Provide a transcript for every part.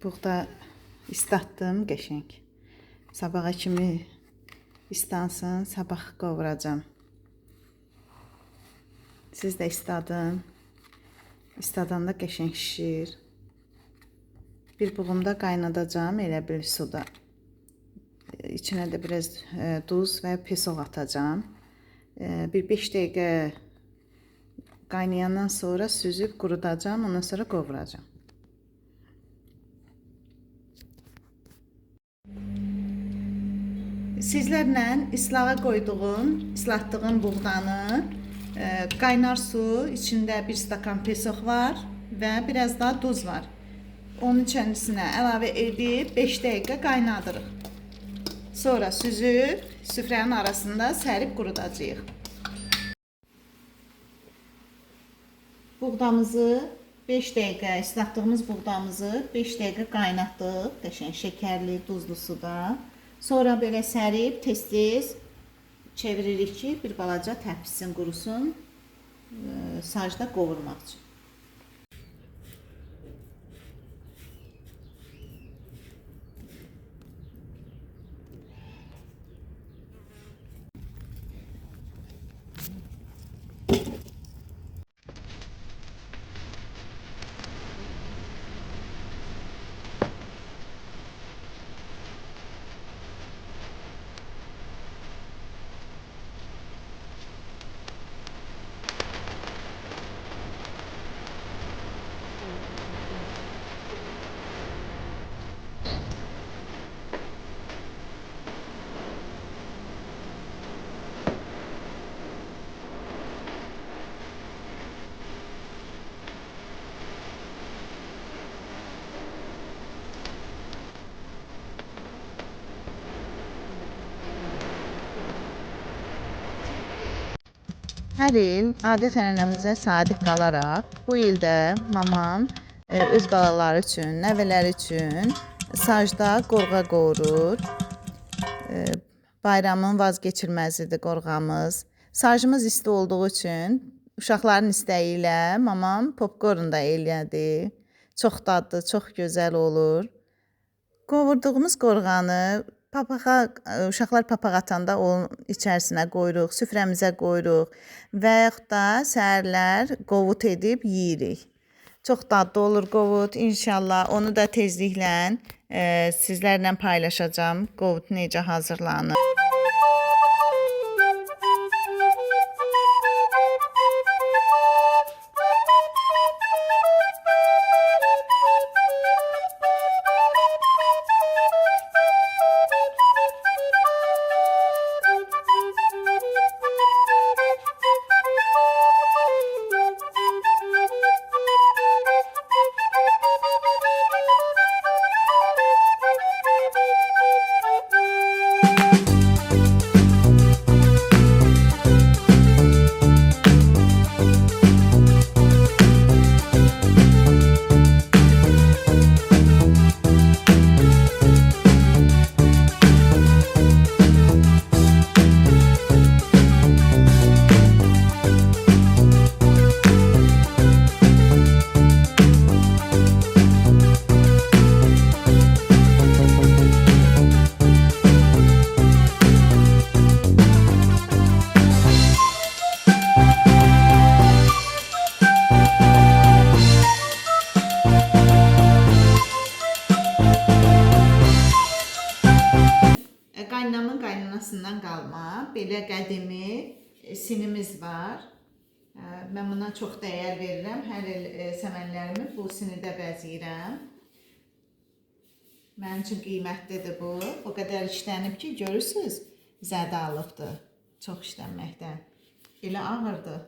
Buğda islatdım qəşəng. Sabaha kimi islansın, sabah qovuracam. Siz də isladın. İsladanda qəşəng şişir. Bir buğumda qaynadacam elə bir suda. İçinə də biraz duz və pesol atacam. Bir 5 dəqiqə qaynayandan sonra süzüb qurudacam, ondan sonra qovuracam. Sizlərlə islağa qoyduğum, islatdığım buğdanı qaynar su, içində 1 stakan pesok var və biraz da duz var. Onun içərisinə əlavə edib 5 dəqiqə qaynadırıq. Sonra süzüb süfrənin arasında sərib qurudacağıq. Buğdamızı 5 dəqiqə, islatdığımız buğdamızı 5 dəqiqə qaynatdıq. Qəşəng şəkərli, duzlu suda. Sonra belə sərib tez-tez çeviririk ki, bir balaca təpişsin, qurusun, sacda qovurmaq üçün. Hər il adət-ənənəmizə sadiq qalaraq bu ildə mamam öz balaları üçün, nəvələri üçün sacda qorğa qovurur. Bayramın vazgeçilməzidir qorğamız. Sacımız isti olduğu üçün uşaqların istəyi ilə mamam popkorn da elədi. Çox dadlı, çox gözəl olur. Qovurduğumuz qorğanı uşaqlar papaq atanda onun içərisinə qoyuruq, süfrəmizə qoyuruq və yaxud da səhərlər qovut edib yeyirik. Çox dadlı olur qovut. İnşallah onu da tezliklə sizlərlə paylaşacağam. Qovut necə hazırlanır. Qaynamın qaynanasından qalma belə qədimi sinimiz var. Mən buna çox dəyər verirəm. Hər il səmənlərimi bu sinidə bəzəyirəm. Mənim üçün qiymətlidir bu. O qədər işlənib ki, görürsünüz, zədə alıbdır. Çox işlənməkdən. Elə ağırdır.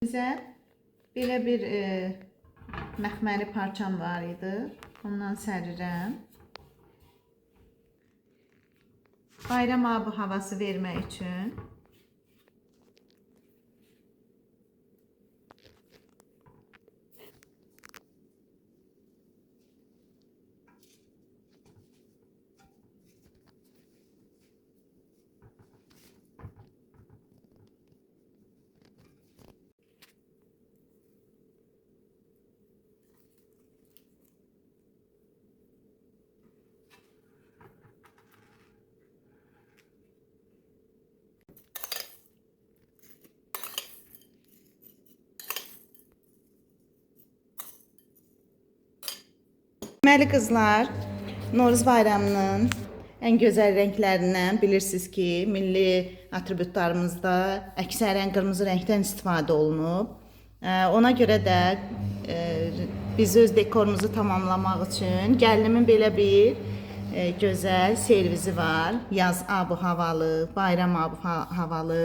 Bizə belə bir məxməri parçam var idi. Ondan sərirəm. Bayram abı havası vermək üçün. Deməli qızlar, Novruz bayramının ən gözəl rənglərindən bilirsiniz ki, milli atributlarımızda əksərən qırmızı rəngdən istifadə olunub. Ona görə də biz öz dekorumuzu tamamlamaq üçün gəlinimin belə bir gözəl servizi var. Yaz abu-havalı, bayram abu-havalı.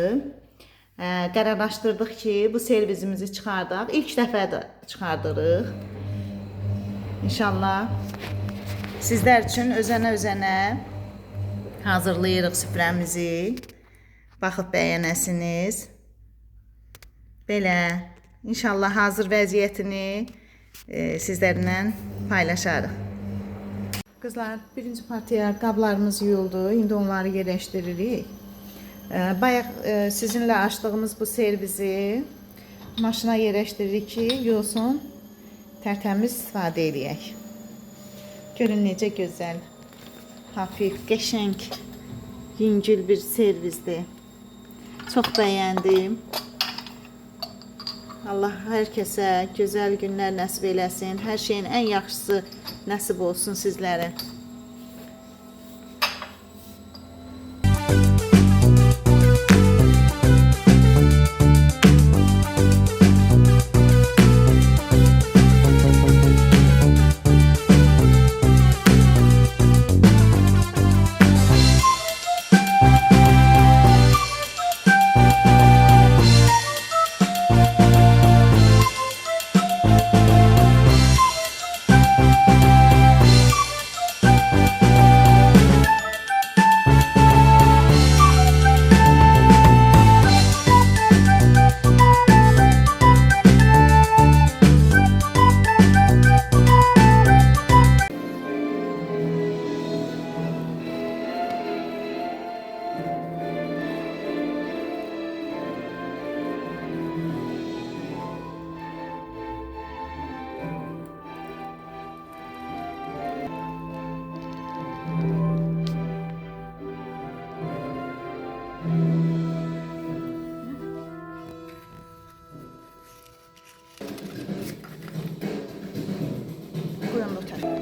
Qərarlaşdırdıq ki, bu servizimizi çıxardaq. İlk dəfə də çıxardırıq. İnşallah sizlər üçün özənə hazırlayırıq süfrəmizi. Baxıb bəyənəsiniz. Belə, inşallah hazır vəziyyətini sizlərlə paylaşarıq. Qızlar, birinci partiya qablarımız yuyuldu. İndi onları yerləşdiririk. Bayaq sizinlə açdığımız bu servizi maşına yerləşdiririk ki, yuyulsun, tərtəmiz istifadə edək. Görün necə gözəl, hafif, qəşəng, yüngül bir servizdir. Çox bəyəndim. Allah hər kəsə gözəl günlər nəsib eləsin. Hər şeyin ən yaxşısı nəsib olsun sizlərə. Buyurun lütfen.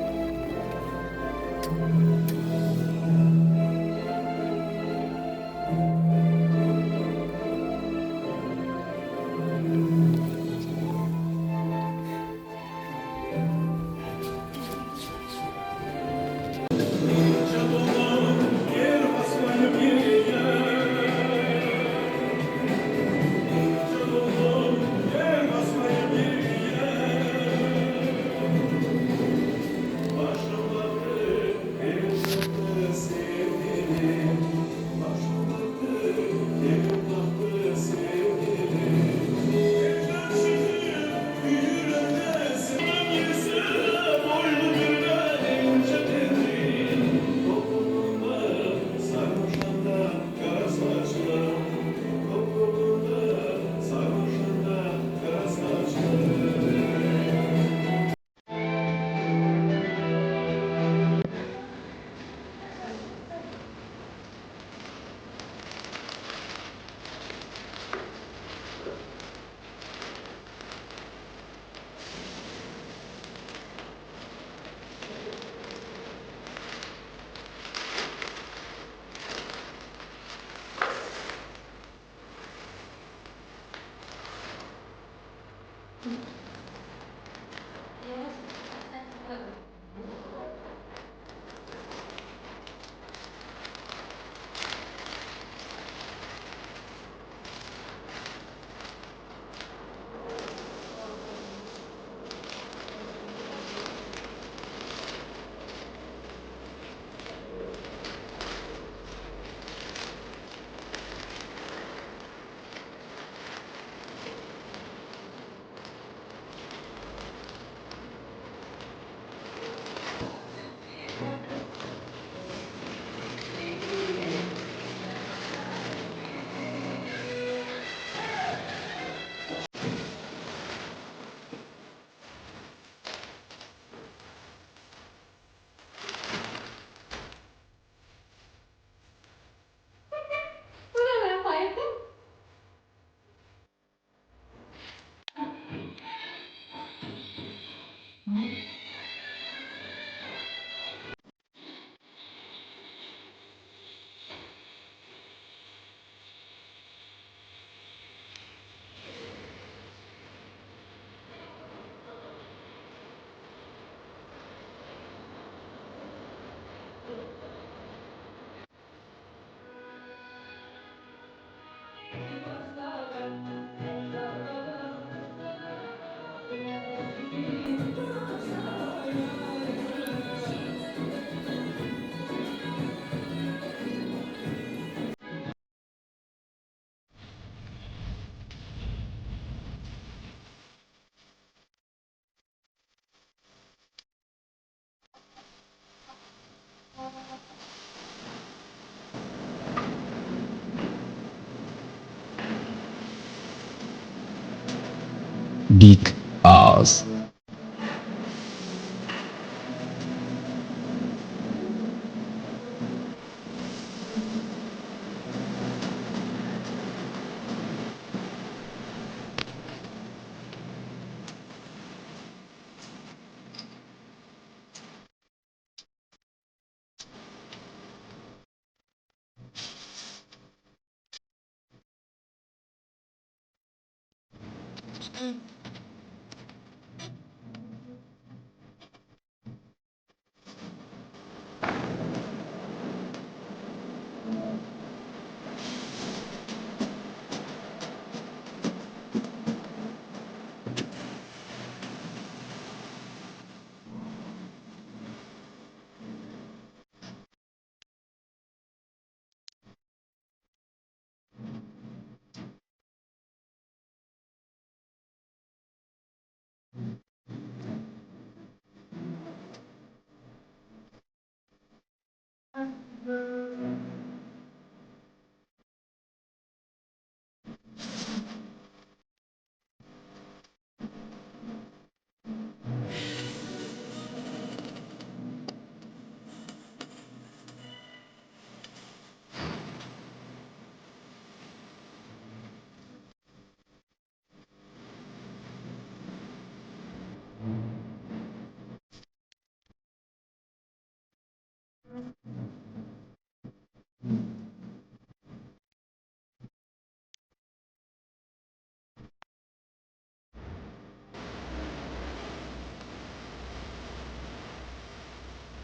Big ağız.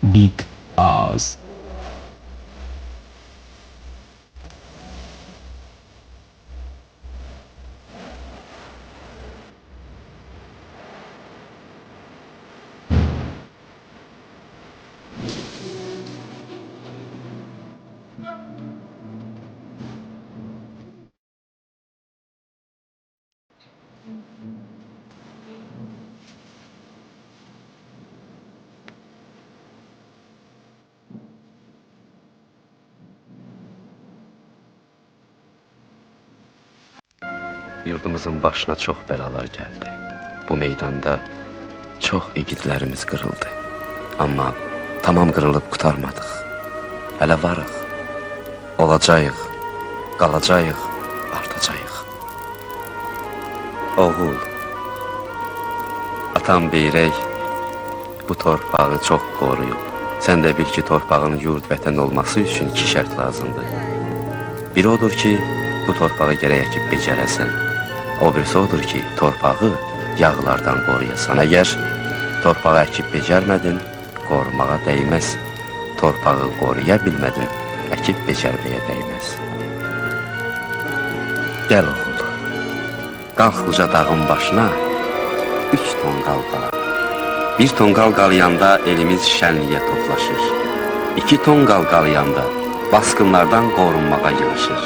Big ağız. Yurdumuzun başına çox bəlalar gəldi. Bu meydanda çox igidlərimiz qırıldı. Amma tamam qırılıb qurtarmadıq. Hələ varıq, olacağıq, qalacağıq, artacağıq. Oğul, atam Beyrək bu torpağı çox qoruyub. Sən də bil ki, torpağın yurd vətən olması üçün 2 şərt lazımdır. Biri odur ki, bu torpağı gərək əkib becərəsən. O birisi odur ki, torpağı yağlardan qoruyasan. Əgər torpağı əkib becərmədin, qorumağa dəyməz. Torpağı qoruya bilmədin, əkib becərməyə dəyməz. Gəl oğul, qalx uca dağın başına, 3 tonqal qala. 1 tonqal qalayanda elimiz şənliyə toplaşır. 2 tonqal qalayanda baskınlardan qorunmağa yığışır.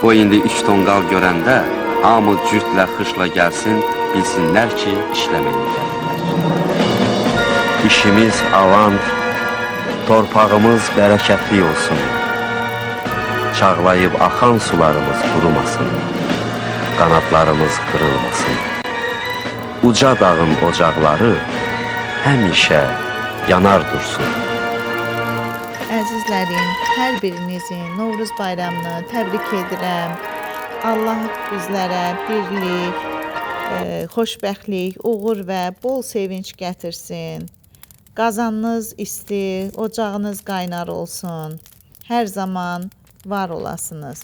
Bu indi 3 tonqal görəndə hamı cürdlə xışla gəlsin, bilsinlər ki, işləməyə gəlirlər. İşimiz avan, torpağımız bərəkətli olsun. Çağlayıb axan sularımız qurumasın, qanadlarımız qırılmasın. Uca dağın ocaqları həmişə yanar dursun. Əzizlərim, hər birinizin Novruz bayramını təbrik edirəm. Allah bizlərə birlik, xoşbəxtlik, uğur və bol sevinç gətirsin. Qazanınız isti, ocağınız qaynar olsun. Hər zaman var olasınız.